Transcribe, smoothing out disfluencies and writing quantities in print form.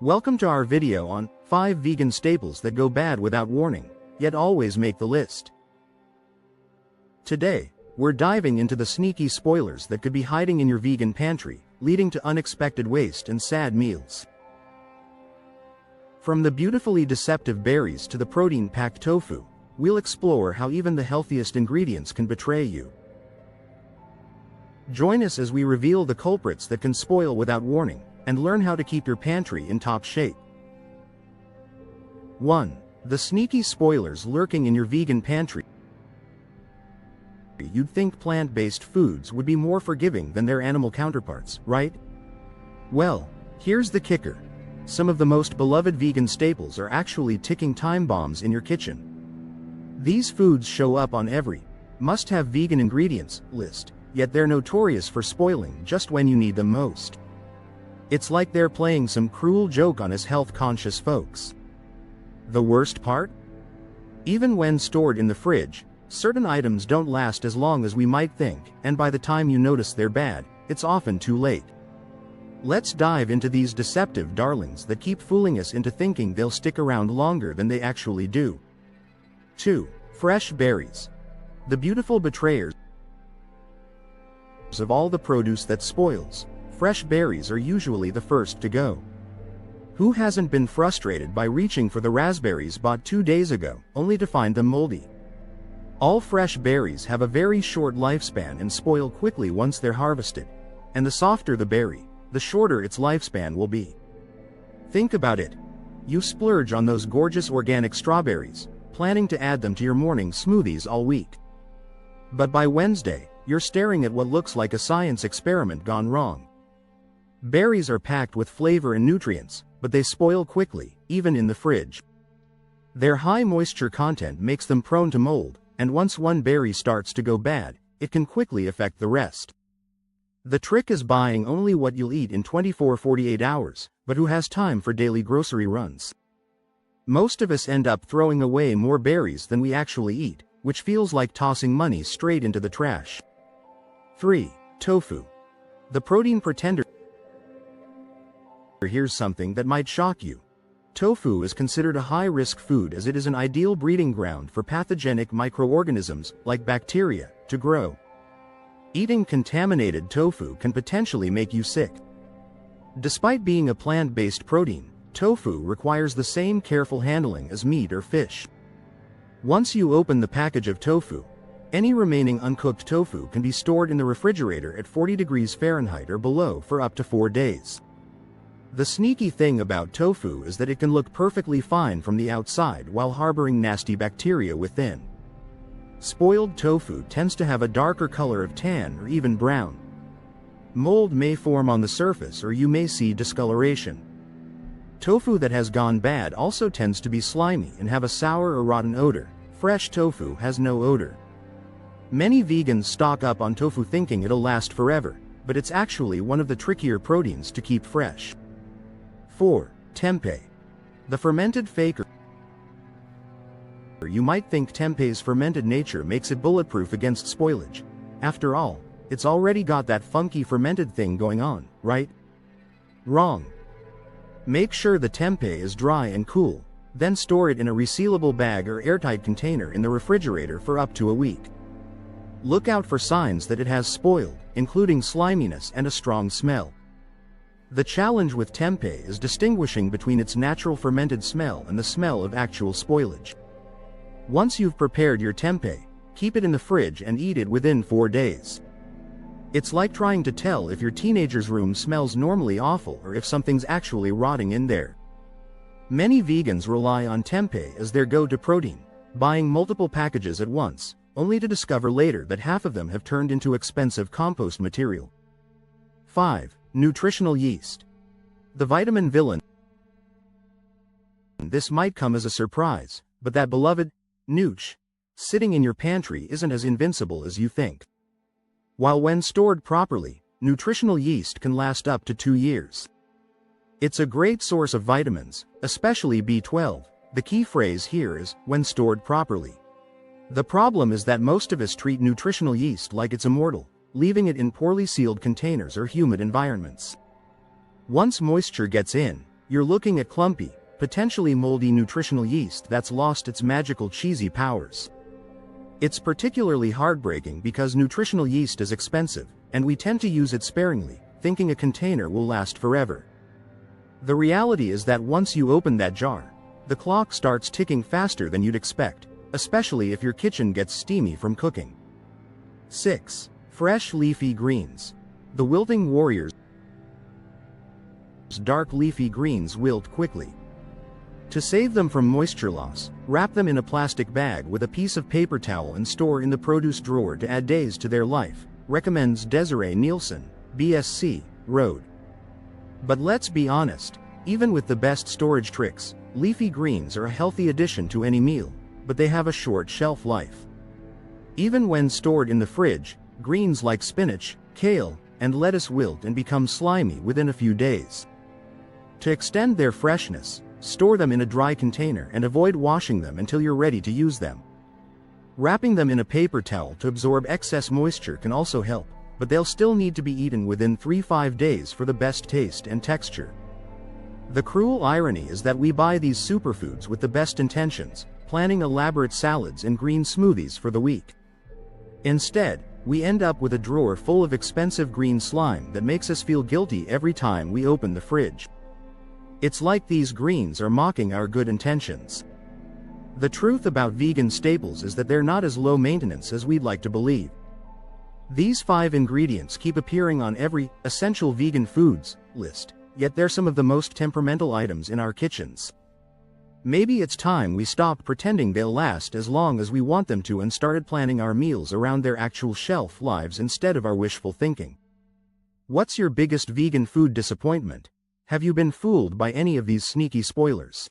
Welcome to our video on 5 vegan staples that go bad without warning, yet always make the list. Today, we're diving into the sneaky spoilers that could be hiding in your vegan pantry, leading to unexpected waste and sad meals. From the beautifully deceptive berries to the protein-packed tofu, we'll explore how even the healthiest ingredients can betray you. Join us as we reveal the culprits that can spoil without warning, and learn how to keep your pantry in top shape. 1. The sneaky spoilers lurking in your vegan pantry. You'd think plant-based foods would be more forgiving than their animal counterparts, right? Well, here's the kicker. Some of the most beloved vegan staples are actually ticking time bombs in your kitchen. These foods show up on every must-have vegan ingredients list, yet they're notorious for spoiling just when you need them most. It's like they're playing some cruel joke on us health-conscious folks. The worst part? Even when stored in the fridge, certain items don't last as long as we might think, and by the time you notice they're bad, it's often too late. Let's dive into these deceptive darlings that keep fooling us into thinking they'll stick around longer than they actually do. 2. Fresh berries. The beautiful betrayers of all the produce that spoils, fresh berries are usually the first to go. Who hasn't been frustrated by reaching for the raspberries bought 2 days ago, only to find them moldy? All fresh berries have a very short lifespan and spoil quickly once they're harvested. And the softer the berry, the shorter its lifespan will be. Think about it. You splurge on those gorgeous organic strawberries, planning to add them to your morning smoothies all week. But by Wednesday, you're staring at what looks like a science experiment gone wrong. Berries are packed with flavor and nutrients, but they spoil quickly, even in the fridge. Their high moisture content makes them prone to mold, and once one berry starts to go bad, it can quickly affect the rest. The trick is buying only what you'll eat in 24-48 hours, but who has time for daily grocery runs? Most of us end up throwing away more berries than we actually eat, which feels like tossing money straight into the trash. 3. Tofu. The protein pretender. Here's something that might shock you. Tofu is considered a high-risk food as it is an ideal breeding ground for pathogenic microorganisms, like bacteria, to grow. Eating contaminated tofu can potentially make you sick. Despite being a plant-based protein, tofu requires the same careful handling as meat or fish. Once you open the package of tofu, any remaining uncooked tofu can be stored in the refrigerator at 40 degrees Fahrenheit or below for up to 4 days. The sneaky thing about tofu is that it can look perfectly fine from the outside while harboring nasty bacteria within. Spoiled tofu tends to have a darker color of tan or even brown. Mold may form on the surface or you may see discoloration. Tofu that has gone bad also tends to be slimy and have a sour or rotten odor. Fresh tofu has no odor. Many vegans stock up on tofu thinking it'll last forever, but it's actually one of the trickier proteins to keep fresh. 4. Tempeh. The fermented faker. You might think tempeh's fermented nature makes it bulletproof against spoilage. After all, it's already got that funky fermented thing going on, right? Wrong. Make sure the tempeh is dry and cool, then store it in a resealable bag or airtight container in the refrigerator for up to a week. Look out for signs that it has spoiled, including sliminess and a strong smell. The challenge with tempeh is distinguishing between its natural fermented smell and the smell of actual spoilage. Once you've prepared your tempeh, keep it in the fridge and eat it within 4 days. It's like trying to tell if your teenager's room smells normally awful or if something's actually rotting in there. Many vegans rely on tempeh as their go-to protein, buying multiple packages at once, only to discover later that half of them have turned into expensive compost material. 5. Nutritional yeast. The vitamin villain. This might come as a surprise, but that beloved nooch sitting in your pantry isn't as invincible as you think. While when stored properly, nutritional yeast can last up to 2 years. It's a great source of vitamins, especially B12. The key phrase here is, when stored properly. The problem is that most of us treat nutritional yeast like it's immortal, leaving it in poorly sealed containers or humid environments. Once moisture gets in, you're looking at clumpy, potentially moldy nutritional yeast that's lost its magical cheesy powers. It's particularly heartbreaking because nutritional yeast is expensive, and we tend to use it sparingly, thinking a container will last forever. The reality is that once you open that jar, the clock starts ticking faster than you'd expect, especially if your kitchen gets steamy from cooking. 6. Fresh leafy greens. The wilting warrior's dark leafy greens wilt quickly. To save them from moisture loss, wrap them in a plastic bag with a piece of paper towel and store in the produce drawer to add days to their life, recommends Desiree Nielsen, BSc, Road. But let's be honest, even with the best storage tricks, leafy greens are a healthy addition to any meal, but they have a short shelf life. Even when stored in the fridge, greens like spinach, kale, and lettuce wilt and become slimy within a few days. To extend their freshness, store them in a dry container and avoid washing them until you're ready to use them. Wrapping them in a paper towel to absorb excess moisture can also help, but they'll still need to be eaten within 3-5 days for the best taste and texture. The cruel irony is that we buy these superfoods with the best intentions, planning elaborate salads and green smoothies for the week. Instead, we end up with a drawer full of expensive green slime that makes us feel guilty every time we open the fridge. It's like these greens are mocking our good intentions. The truth about vegan staples is that they're not as low maintenance as we'd like to believe. These 5 ingredients keep appearing on every essential vegan foods list, yet they're some of the most temperamental items in our kitchens. Maybe it's time we stopped pretending they'll last as long as we want them to and started planning our meals around their actual shelf lives instead of our wishful thinking. What's your biggest vegan food disappointment? Have you been fooled by any of these sneaky spoilers?